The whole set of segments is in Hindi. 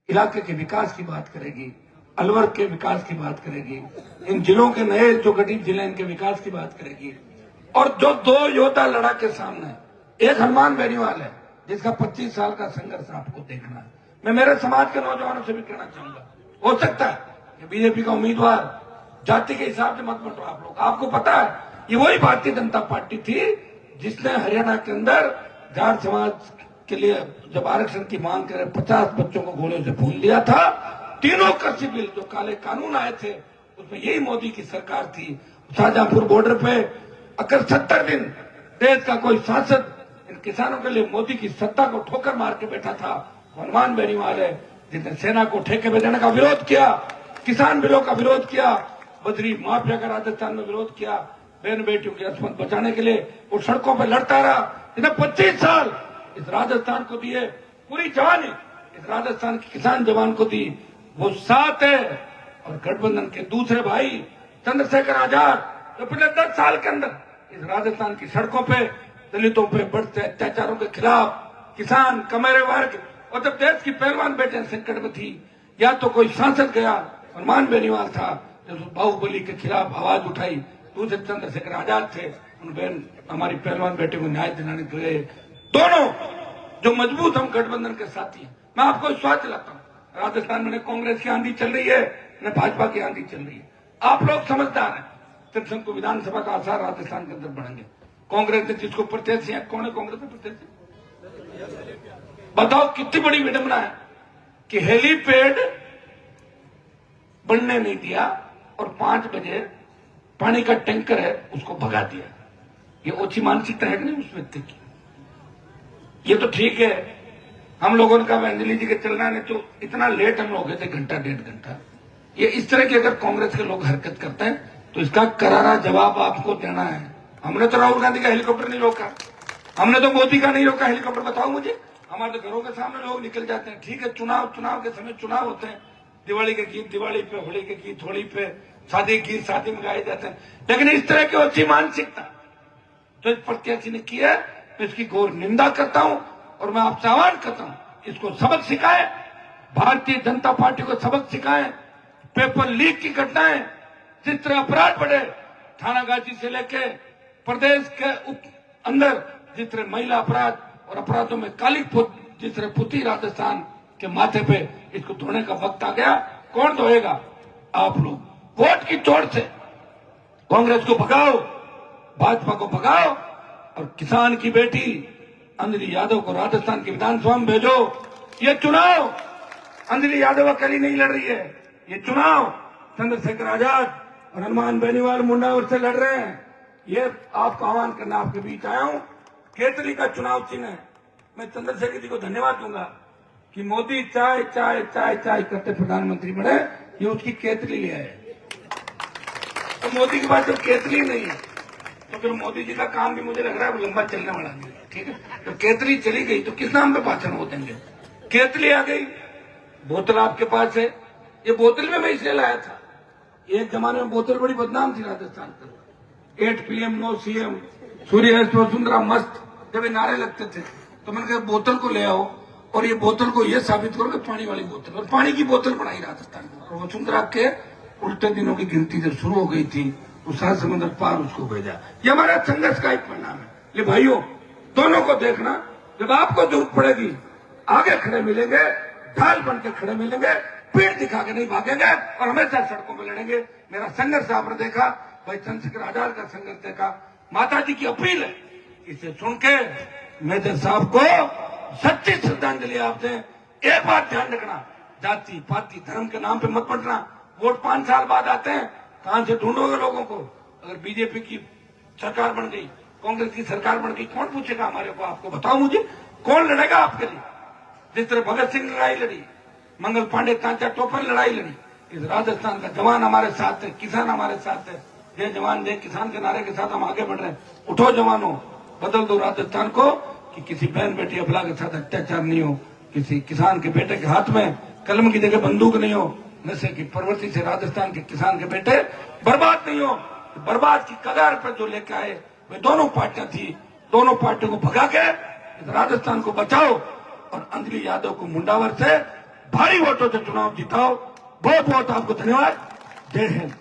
इलाके के विकास की बात करेगी, अलवर के विकास की बात करेगी, इन जिलों के नए जो गठित जिले इनके विकास की बात करेगी। और जो दो योद्धा लड़ा के सामने, एक हनुमान बेनीवाल है जिसका 25 साल का संघर्ष आपको देखना है। मैं मेरे समाज के नौजवानों से भी कहना चाहूंगा, हो सकता है कि बीजेपी का उम्मीदवार जाति के हिसाब से मत बंटो आप लोग। आपको पता है ये वही भारतीय जनता पार्टी थी जिसने हरियाणा के अंदर जाट समाज के लिए जब आरक्षण की मांग करे 50 बच्चों को गोलियों से भून दिया था। तीनों कृषि बिल जो काले कानून आए थे उसमें यही मोदी की सरकार थी। शाहजहांपुर बॉर्डर पे अगर 70 दिन देश का कोई सांसद इन किसानों के लिए मोदी की सत्ता को ठोकर मार के बैठा था, हनुमान बेनीवाल है जिसने सेना को ठेके में देने का विरोध किया, किसान बिलों का विरोध किया, बजरी माफिया का राजस्थान में विरोध किया, बहन बेटियों की अस्मत बचाने के लिए वो सड़कों पर लड़ता रहा। इन्हें 25 साल इस राजस्थान को दिए, पूरी जवानी इस राजस्थान के किसान जवान को दी, वो साथ है। और गठबंधन के दूसरे भाई चंद्रशेखर आजाद जो पिछले 10 साल के अंदर इस राजस्थान की सड़कों पे दलितों पे बढ़ते अत्याचारों के खिलाफ, किसान कमेरे वर्ग और जब देश की पहलवान बेटे संकट में थी, या तो कोई सांसद गया, हनुमान बेनीवाल था जो बाहुबली के खिलाफ आवाज उठाई, दूसरे चंद्रशेखर आजाद थे, उन बहन हमारी पहलवान बेटे को न्याय दिलाने के लिए। दोनों जो मजबूत हम गठबंधन के साथी हैं। मैं आपको विश्वास दिलाता हूँ, राजस्थान में कांग्रेस की आंधी चल रही है, न भाजपा की आंधी चल रही है। आप लोग समझदार हैं, त्रिशंकु विधानसभा का आसार राजस्थान के अंदर बढ़ेंगे। कांग्रेस ने जिसको प्रत्याशी है, कौन है कांग्रेस में प्रत्याशी? बताओ कितनी बड़ी विडंबना है कि हेलीपैड बनने नहीं दिया और 5 बजे पानी का टैंकर है उसको भगा दिया। ये ओछी मानसिकता है कि नहीं उस व्यक्ति की? ये तो ठीक है, हम लोगों ने कहा अंजलि जी के चलना नहीं तो इतना लेट हम लोग गए थे, घंटा 1.5 घंटा। ये इस तरह की अगर कांग्रेस के लोग हरकत करते हैं तो इसका करारा जवाब आपको देना है। हमने तो राहुल गांधी का हेलीकॉप्टर नहीं रोका, हमने तो मोदी का नहीं रोका हेलीकॉप्टर। बताओ मुझे, हमारे तो घरों के सामने लोग निकल जाते हैं। ठीक है, चुनाव के समय चुनाव होते हैं, दिवाली के गीत दिवाली पे, होली के गीत होली पे, शादी के गीत शादी में गाए जाते हैं, लेकिन इस तरह की अच्छी मानसिकता तो इस प्रत्याशी ने की है, मैं इसकी घोर निंदा करता हूं। और मैं आपसे आह्वान करता हूं, इसको सबक सिखाएं, भारतीय जनता पार्टी को सबक सिखाएं। पेपर लीक की घटनाएं, जिस तरह अपराध बढ़े, थानागाजी से लेके प्रदेश के अंदर जिस तरह महिला अपराध और अपराधों में काली जिस तरह पुती राजस्थान के माथे पे, इसको धोने का वक्त आ गया। कौन धोएगा? आप लोग। वोट की चोट से कांग्रेस को भगाओ, भाजपा को भगाओ और किसान की बेटी अंजलि यादव को राजस्थान की विधानसभा में भेजो। ये चुनाव अंजलि यादव अकेली नहीं लड़ रही है, ये चुनाव चंद्रशेखर आजाद और हनुमान बेनीवाल मुंडावर से लड़ रहे हैं। ये आपका आह्वान करना आपके बीच आया हूं। केतली का चुनाव चिन्ह है। मैं चंद्रशेखर जी को धन्यवाद दूंगा कि मोदी चाय चाय चाय चाय करते प्रधानमंत्री बने, ये उसकी केतली ले आए। तो मोदी के पास जब केतली नहीं है तो फिर मोदी जी का काम भी मुझे लग रहा है लंबा चलने वाला नहीं। ठीक है, तो केतली चली गई तो किस नाम पे भाषण हो देंगे? केतली आ गई, बोतल आपके पास है। ये बोतल में मैं इसलिए लाया था, एक जमाने में बोतल बड़ी बदनाम थी राजस्थान के। 8 PM नो CM, सूर्यास्त वसुंधरा मस्त, जब ये नारे लगते थे तो मैंने कहा बोतल को ले आओ और ये बोतल को ये साबित करो कि पानी वाली बोतल, और पानी की बोतल बनाई राजस्थान में। और वसुंधरा के उल्टे दिनों की गिनती जब शुरू हो गई थी तो 7 समुद्र पार उसको भेजा। ये हमारा संघर्ष का एक परिणाम है। ये भाइयों दोनों को देखना, जब आपको जरूरत पड़ेगी आगे खड़े मिलेंगे, ढाल बन के खड़े मिलेंगे, पीठ दिखा के नहीं भागेंगे और हमेशा सड़कों में लड़ेंगे। मेरा संघर्ष आपने देखा, भाई चंद्रशेखर आजाद का संघर्ष देखा। माता जी की अपील है, इसे सुन के मेजर साहब को सच्ची श्रद्धांजलि आप दें। एक बात ध्यान रखना, जाति पाति धर्म के नाम पे मत बंटना। वोट 5 साल बाद आते हैं, कहां से ढूंढोगे लोगों को? अगर बीजेपी की सरकार बन गई, कांग्रेस की सरकार बन गई, कौन पूछेगा हमारे को? आपको बताओ मुझे, कौन लड़ेगा आपके लिए? जिस तरह भगत सिंह लड़ाई लड़ी, मंगल पांडे तांचा टोपन लड़ाई लड़ी, इस राजस्थान का जवान हमारे साथ है, किसान हमारे साथ है। जय जवान जय किसान के नारे के साथ हम आगे बढ़ रहे हैं। उठो जवानों, बदल दो राजस्थान को कि किसी बहन बेटी अबला के साथ अत्याचार नहीं हो, किसी किसान के बेटे के हाथ में कलम की जगह बंदूक नहीं हो, नशे की प्रवृत्ति से राजस्थान के किसान के बेटे बर्बाद नहीं हो। बर्बाद की कगार पर जो लेकर आए वे दोनों पार्टियां थी, दोनों पार्टियों को भगा के राजस्थान को बचाओ और अंजलि यादव को मुंडावर से भारी वोटों से चुनाव जिताओ। बहुत बहुत आपको धन्यवाद। जय हिंद।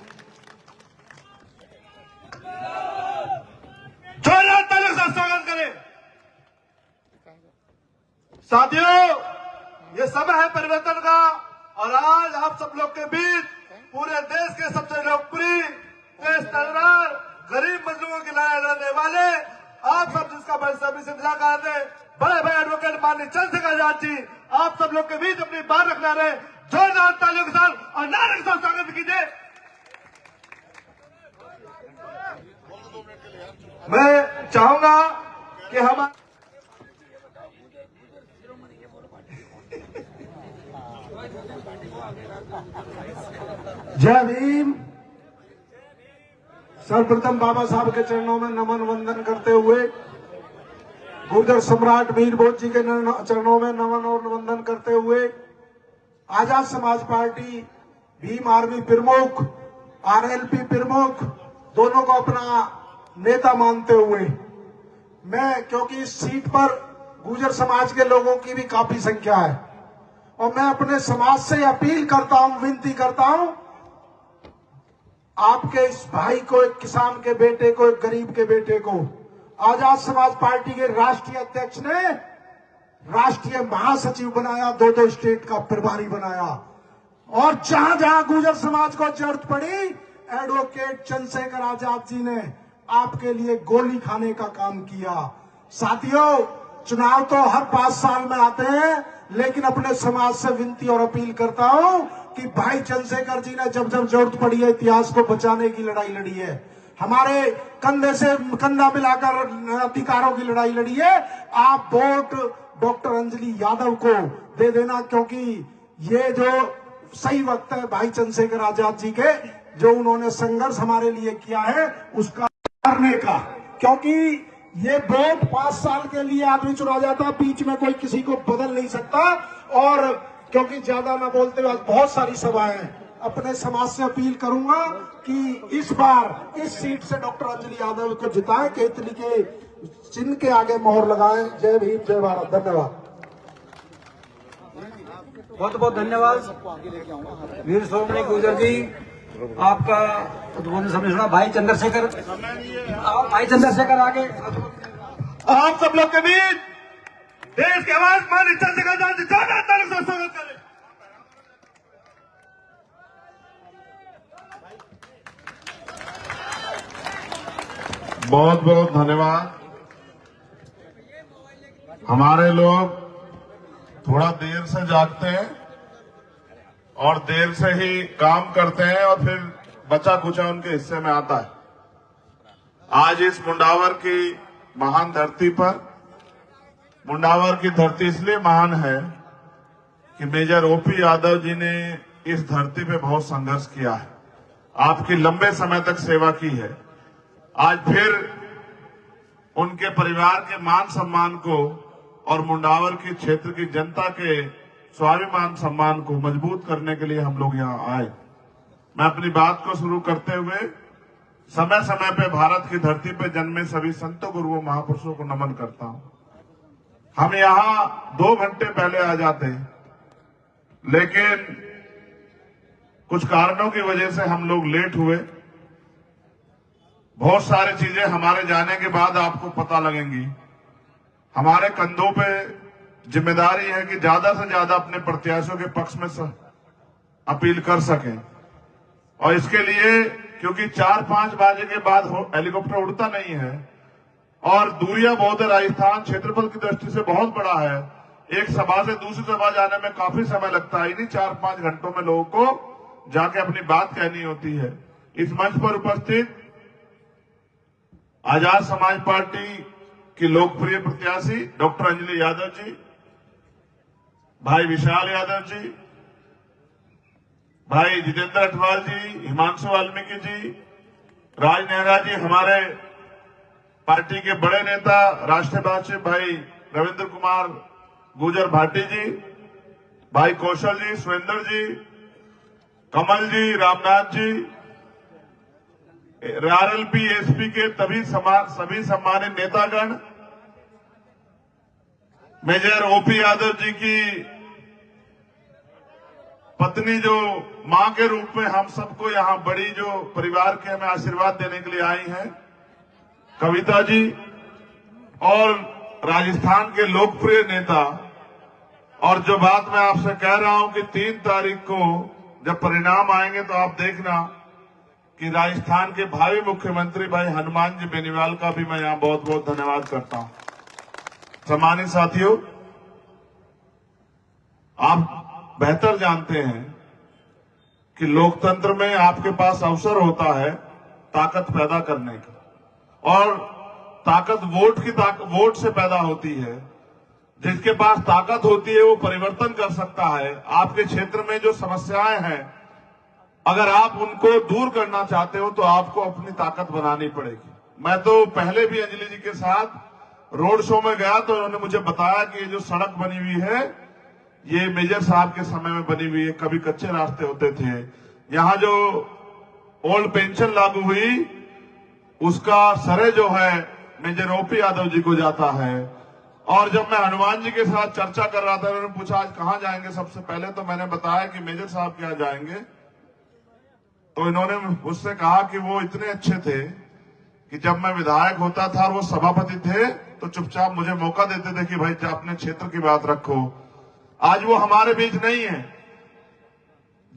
जोरदार तालियों से स्वागत करें। साथियों, ये समय है परिवर्तन का और आज आप सब लोग के बीच पूरे देश के सबसे लोकप्रिय, तेज तर्रार, गरीब मजदूरों की लड़ाई लड़ने वाले आप सब जिसका बड़े सभी से इंतजार कर रहे हैं, बड़े भाई एडवोकेट माननीय चंद्रशेखर आजाद जी आप सब लोग के बीच अपनी बात रखना रहे। जोरदार तालियों के साथ और नारे के साथ स्वागत कीजिए। मैं चाहूंगा कि हम जय भीम। सर्वप्रथम बाबा साहब के चरणों में नमन वंदन करते हुए गुर्जर सम्राट मीर भोज जी के चरणों में नमन और वंदन करते हुए आजाद समाज पार्टी, भीम आर्मी प्रमुख, आरएलपी प्रमुख दोनों को अपना नेता मानते हुए मैं, क्योंकि इस सीट पर गुर्जर समाज के लोगों की भी काफी संख्या है और मैं अपने समाज से अपील करता हूं, विनती करता हूं, आपके इस भाई को, एक किसान के बेटे को, एक गरीब के बेटे को आजाद समाज पार्टी के राष्ट्रीय अध्यक्ष ने राष्ट्रीय महासचिव बनाया, 2-2 स्टेट का प्रभारी बनाया और जहां जहां गुर्जर समाज को जरूरत पड़ी एडवोकेट चंद्रशेखर आजाद जी ने आपके लिए गोली खाने का काम किया। साथियों, चुनाव तो हर 5 साल में आते हैं, लेकिन अपने समाज से विनती और अपील करता हूं कि भाई चंद्रशेखर जी ने जब जब जरूरत पड़ी है इतिहास को बचाने की लड़ाई लड़ी है, हमारे कंधे से कंधा मिलाकर अधिकारों की लड़ाई लड़ी है। आप वोट डॉक्टर अंजलि यादव को दे देना, क्योंकि ये जो सही वक्त है भाई चंद्रशेखर आजाद जी के, जो उन्होंने संघर्ष हमारे लिए किया है उसका करने का, क्योंकि ये वोट 5 साल के लिए आदमी चुना जाता, बीच में कोई किसी को बदल नहीं सकता। और क्योंकि ज्यादा ना बोलते हुए बहुत सारी सभाएं हैं, अपने समाज से अपील करूंगा कि इस बार इस सीट से डॉक्टर अंजलि यादव को जिताएं, केतली के चिन्ह के आगे मोहर लगाएं। जय भीम, जय भारत। धन्यवाद। बहुत बहुत धन्यवाद वीर श्रोमणी गुर्जर जी, आपका उद्बोधन सबने सुना। भाई चंद्रशेखर, भाई चंद्रशेखर आगे। आप सब लोग के बीच देश की आवाज माननीय चंद्रशेखर आजाद जी जोरदार तालियों से स्वागत करें। बहुत बहुत धन्यवाद। हमारे लोग थोड़ा देर से जागते हैं और देर से ही काम करते हैं और फिर बचा कुचा उनके हिस्से में आता है। आज इस मुंडावर की महान धरती पर, मुंडावर की धरती इसलिए महान है कि मेजर ओपी यादव जी ने इस धरती पे बहुत संघर्ष किया है, आपकी लंबे समय तक सेवा की है। आज फिर उनके परिवार के मान सम्मान को और मुंडावर की क्षेत्र की जनता के स्वाभिमान सम्मान को मजबूत करने के लिए हम लोग यहाँ आए। मैं अपनी बात को शुरू करते हुए समय समय पे भारत की धरती पे जन्मे सभी संतों, गुरुओं, महापुरुषों को नमन करता हूं। हम यहाँ 2 घंटे पहले आ जाते, लेकिन कुछ कारणों की वजह से हम लोग लेट हुए। बहुत सारी चीजें हमारे जाने के बाद आपको पता लगेंगी। हमारे कंधों पे जिम्मेदारी है कि ज्यादा से ज्यादा अपने प्रत्याशियों के पक्ष में अपील कर सकें, और इसके लिए क्योंकि 4-5 बजे के बाद हेलीकॉप्टर उड़ता नहीं है और दूरियां बहुत है, राजस्थान क्षेत्रफल की दृष्टि से बहुत बड़ा है, एक सभा से दूसरी सभा जाने में काफी समय लगता है। इन्हीं 4-5 घंटों में लोगों को जाके अपनी बात कहनी होती है। इस मंच पर उपस्थित आजाद समाज पार्टी की लोकप्रिय प्रत्याशी डॉक्टर अंजलि यादव जी, भाई विशाल यादव जी, भाई जितेंद्र अठवाल जी, हिमांशु वाल्मीकि जी, राज नेहरा जी, हमारे पार्टी के बड़े नेता राष्ट्रीय महासचिव भाई रविंद्र कुमार गुर्जर भाटी जी, भाई कौशल जी, सुरेंद्र जी, कमल जी, रामनाथ जी, आरएलपी एसपी के सभी सम्मानित नेतागण, मेजर ओपी यादव जी की पत्नी जो मां के रूप में हम सबको यहाँ बड़ी जो परिवार के हमें आशीर्वाद देने के लिए आई हैं, कविता जी, और राजस्थान के लोकप्रिय नेता। और जो बात मैं आपसे कह रहा हूं कि 3 तारीख को जब परिणाम आएंगे तो आप देखना कि राजस्थान के भावी मुख्यमंत्री भाई हनुमान जी बेनीवाल का भी मैं यहां बहुत बहुत धन्यवाद करता हूं। सम्मानित साथियों, आप बेहतर जानते हैं कि लोकतंत्र में आपके पास अवसर होता है ताकत पैदा करने का, और ताकत वोट से पैदा होती है। जिसके पास ताकत होती है वो परिवर्तन कर सकता है। आपके क्षेत्र में जो समस्याएं हैं, अगर आप उनको दूर करना चाहते हो तो आपको अपनी ताकत बनानी पड़ेगी। मैं तो पहले भी अंजलि जी के साथ रोड शो में गया तो उन्होंने मुझे बताया कि ये जो सड़क बनी हुई है ये मेजर साहब के समय में बनी हुई है, कभी कच्चे रास्ते होते थे। यहाँ जो ओल्ड पेंशन लागू हुई उसका श्रेय जो है मेजर ओपी यादव जी को जाता है। और जब मैं हनुमान जी के साथ चर्चा कर रहा था, उन्होंने पूछा आज कहां जाएंगे सबसे पहले, तो मैंने बताया कि मेजर साहब के यहाँ जाएंगे। तो इन्होंने मुझसे कहा कि वो इतने अच्छे थे कि जब मैं विधायक होता था और वो सभापति थे तो चुपचाप मुझे मौका देते थे कि भाई अपने क्षेत्र की बात रखो। आज वो हमारे बीच नहीं है।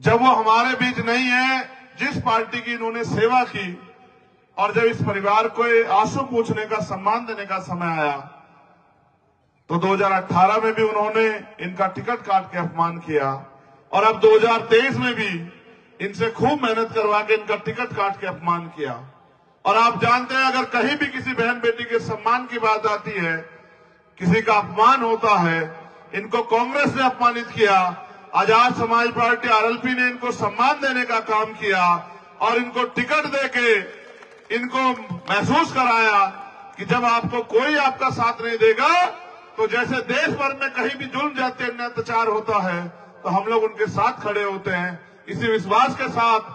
जब वो हमारे बीच नहीं है, जिस पार्टी की इन्होंने सेवा की, और जब इस परिवार को आंसू पूछने का, सम्मान देने का समय आया तो 2018 में भी उन्होंने इनका टिकट काट के अपमान किया, और अब 2023 में भी इनसे खूब मेहनत करवा के इनका टिकट काट के अपमान किया। और आप जानते हैं अगर कहीं भी किसी बहन बेटी के सम्मान की बात आती है, किसी का अपमान होता है, इनको कांग्रेस ने अपमानित किया, आजाद समाज पार्टी आरएलपी ने इनको सम्मान देने का काम किया और इनको टिकट देके इनको महसूस कराया कि जब आपको कोई आपका साथ नहीं देगा तो जैसे देश भर में कहीं भी जुल्म जाते अत्याचार होता है तो हम लोग उनके साथ खड़े होते हैं। इसी विश्वास के साथ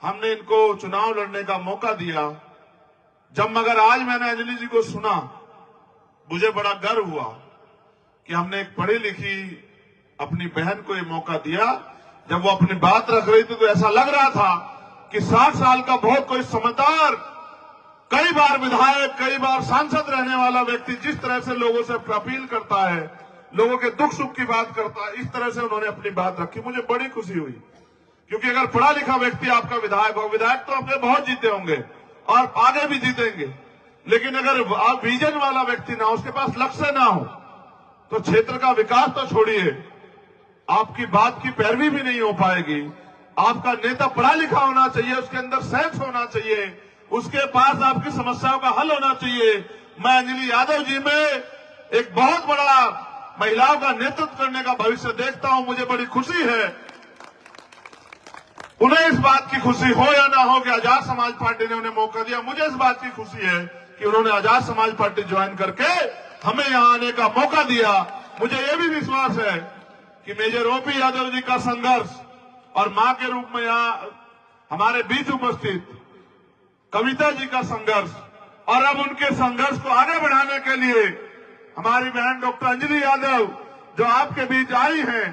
हमने इनको चुनाव लड़ने का मौका दिया। जब मगर आज मैंने अंजलि जी को सुना, मुझे बड़ा गर्व हुआ कि हमने एक पढ़ी लिखी अपनी बहन को ये मौका दिया। जब वो अपनी बात रख रही थी तो ऐसा लग रहा था कि 60 साल का बहुत कोई समझदार, कई बार विधायक, कई बार सांसद रहने वाला व्यक्ति जिस तरह से लोगों से अपील करता है, लोगों के दुख सुख की बात करता है, इस तरह से उन्होंने अपनी बात रखी। मुझे बड़ी खुशी हुई, क्योंकि अगर पढ़ा लिखा व्यक्ति आपका विधायक हो, विधायक तो अपने बहुत जीते होंगे और आगे भी जीतेंगे, लेकिन अगर आप विजन वाला व्यक्ति ना हो, उसके पास लक्ष्य ना हो, तो क्षेत्र का विकास तो छोड़िए, आपकी बात की पैरवी भी नहीं हो पाएगी। आपका नेता पढ़ा लिखा होना चाहिए, उसके अंदर सेंस होना चाहिए, उसके पास आपकी समस्याओं का हल होना चाहिए। मैं अंजलि यादव जी में एक बहुत बड़ा महिलाओं का नेतृत्व करने का भविष्य देखता हूं। मुझे बड़ी खुशी है, उन्हें इस बात की खुशी हो या ना हो कि आजाद समाज पार्टी ने उन्हें मौका दिया। मुझे इस बात की खुशी है कि उन्होंने आजाद समाज पार्टी ज्वाइन करके हमें यहां आने का मौका दिया। मुझे यह भी विश्वास है कि मेजर ओपी यादव जी का संघर्ष और मां के रूप में यहां हमारे बीच उपस्थित कविता जी का संघर्ष, और अब उनके संघर्ष को आगे बढ़ाने के लिए हमारी बहन डॉक्टर अंजलि यादव जो आपके बीच आई हैं,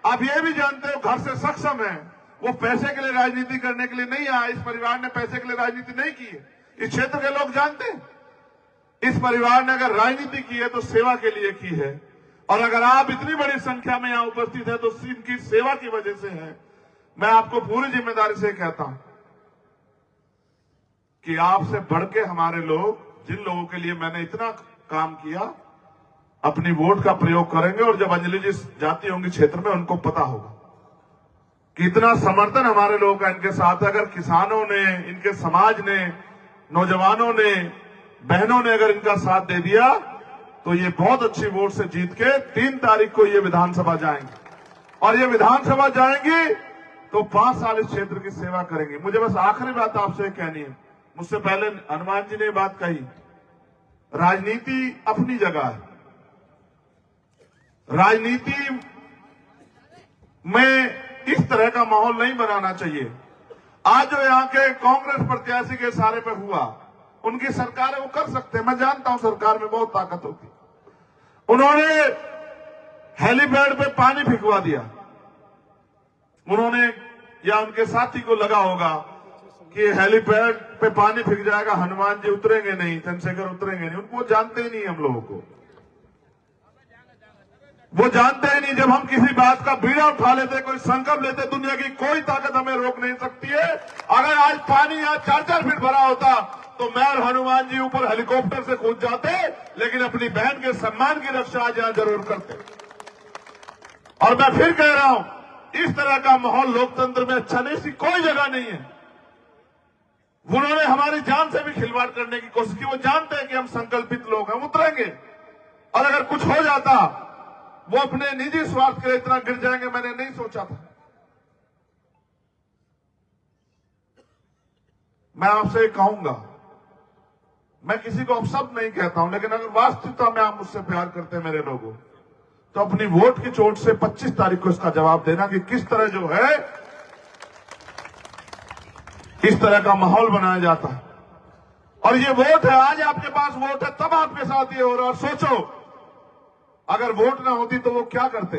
आप ये भी जानते हो घर से सक्षम है, वो पैसे के लिए राजनीति करने के लिए नहीं आया। इस परिवार ने पैसे के लिए राजनीति नहीं की है, इस क्षेत्र के लोग जानते हैं। इस परिवार ने अगर राजनीति की है तो सेवा के लिए की है, और अगर आप इतनी बड़ी संख्या में यहां उपस्थित है तो इनकी सेवा की वजह से है। मैं आपको पूरी जिम्मेदारी से कहता हूं कि आपसे बढ़ के हमारे लोग, जिन लोगों के लिए मैंने इतना काम किया, अपनी वोट का प्रयोग करेंगे। और जब अंजलि जी जाती होंगी क्षेत्र में, उनको पता होगा कि इतना समर्थन हमारे लोगों का इनके साथ है। अगर किसानों ने, इनके समाज ने, नौजवानों ने, बहनों ने अगर इनका साथ दे दिया तो ये बहुत अच्छी वोट से जीत के 3 तारीख को ये विधानसभा जाएंगे, और ये विधानसभा जाएंगे तो 5 साल इस क्षेत्र की सेवा करेंगे। मुझे बस आखिरी बात आपसे कहनी है, मुझसे पहले हनुमान जी ने बात कही, राजनीति अपनी जगह है, राजनीति में इस तरह का माहौल नहीं बनाना चाहिए। आज जो यहाँ के कांग्रेस प्रत्याशी के सारे पे हुआ, उनकी सरकार है, वो कर सकते हैं, मैं जानता हूं सरकार में बहुत ताकत होती। उन्होंने हेलीपैड पे पानी फिकवा दिया, उन्होंने या उनके साथी को लगा होगा कि हेलीपैड पे पानी फेंक जाएगा, हनुमान जी उतरेंगे नहीं, चंद्रशेखर उतरेंगे नहीं। उनको जानते ही नहीं हम लोगों को, वो जानते ही नहीं। जब हम किसी बात का बीड़ा उठा लेते, कोई संकल्प लेते, दुनिया की कोई ताकत हमें रोक नहीं सकती है। अगर आज पानी यहाँ 4-4 फीट भरा होता तो मैं और हनुमान जी ऊपर हेलीकॉप्टर से कूद जाते, लेकिन अपनी बहन के सम्मान की रक्षा आज यहां जरूर करते। और मैं फिर कह रहा हूं, इस तरह का माहौल लोकतंत्र में अच्छा नहीं, इसकी कोई जगह नहीं है। उन्होंने हमारी जान से भी खिलवाड़ करने की कोशिश की। वो जानते हैं कि हम संकल्पित लोग हैं, उतरेंगे। और अगर कुछ हो जाता, वो अपने निजी स्वार्थ के लिए इतना गिर जाएंगे, मैंने नहीं सोचा था। मैं आपसे कहूंगा, मैं किसी को अपशब्द नहीं कहता हूं, लेकिन अगर वास्तविकता में आप मुझसे प्यार करते हैं मेरे लोगों, तो अपनी वोट की चोट से 25 तारीख को इसका जवाब देना कि किस तरह जो है इस तरह का माहौल बनाया जाता है। और ये वोट है, आज आपके पास वोट है, तब आपके साथ ये हो रहा है। और सोचो, अगर वोट ना होती तो वो क्या करते?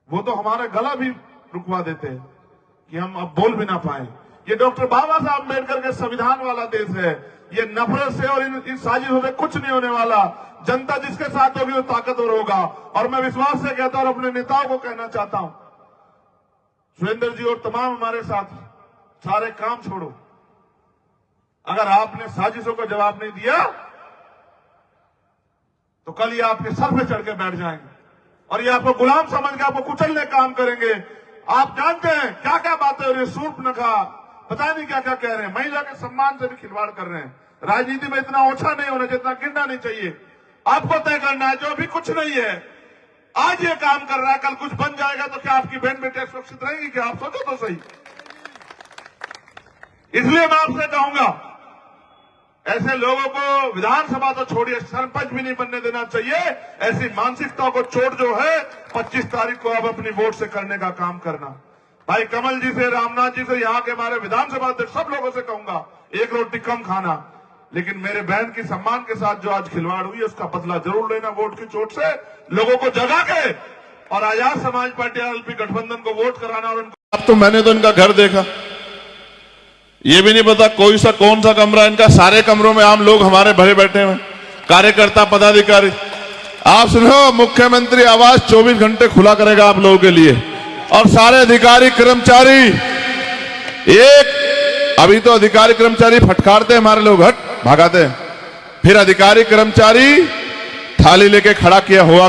वो तो हमारा गला भी रुकवा देते कि हम अब बोल भी ना पाए। ये डॉक्टर बाबा साहब अम्बेडकर के संविधान वाला देश है। ये नफरत से और इन साजिशों से कुछ नहीं होने वाला। जनता जिसके साथ होगी वो ताकतवर होगा। और मैं विश्वास से कहता हूं और अपने नेताओं को कहना चाहता हूं, सुरेंद्र जी और तमाम हमारे साथ, सारे काम छोड़ो। अगर आपने साजिशों का जवाब नहीं दिया तो कल ये आपके सर पे चढ़ के बैठ जाएंगे और ये आपको गुलाम समझ के आपको कुचलने काम करेंगे। आप जानते हैं क्या क्या बातें हो रही है, शूर्पणखा, पता नहीं क्या क्या कह रहे हैं, महिला के सम्मान से भी खिलवाड़ कर रहे हैं। राजनीति में इतना ओछा नहीं होना चाहिए, इतना गिरना नहीं चाहिए। आपको तय करना है, जो भी कुछ नहीं है, आज ये काम कर रहा है, कल कुछ बन जाएगा तो क्या आपकी बहन बेटियां सुरक्षित रहेंगी? क्या आप सोचो तो सही। इसलिए मैं आपसे कहूंगा, ऐसे लोगों को विधानसभा तो छोड़िए, सरपंच भी नहीं बनने देना चाहिए। ऐसी मानसिकता को चोट जो है 25 तारीख को अब अपनी वोट से करने का काम करना। भाई कमल जी से, रामनाथ जी से, यहाँ के हमारे विधानसभा अध्यक्ष, सब लोगों से कहूंगा, एक रोटी कम खाना, लेकिन मेरे बहन की सम्मान के साथ जो आज खिलवाड़ हुई है उसका बदला जरूर लेना। वोट की चोट से लोगों को जगा के और आजाद समाज पार्टी एलपी गठबंधन को वोट कराना। और अब तो मैंने तो इनका घर देखा, ये भी नहीं पता कौन सा कमरा इनका। सारे कमरों में आम लोग हमारे भरे बैठे हैं, कार्यकर्ता, पदाधिकारी। आप सुनो, मुख्यमंत्री आवास 24 घंटे खुला करेगा आप लोगों के लिए। और सारे अधिकारी कर्मचारी, अभी तो अधिकारी कर्मचारी फटकारते हमारे लोग, हट भागाते, फिर अधिकारी कर्मचारी थाली लेके खड़ा किया हुआ।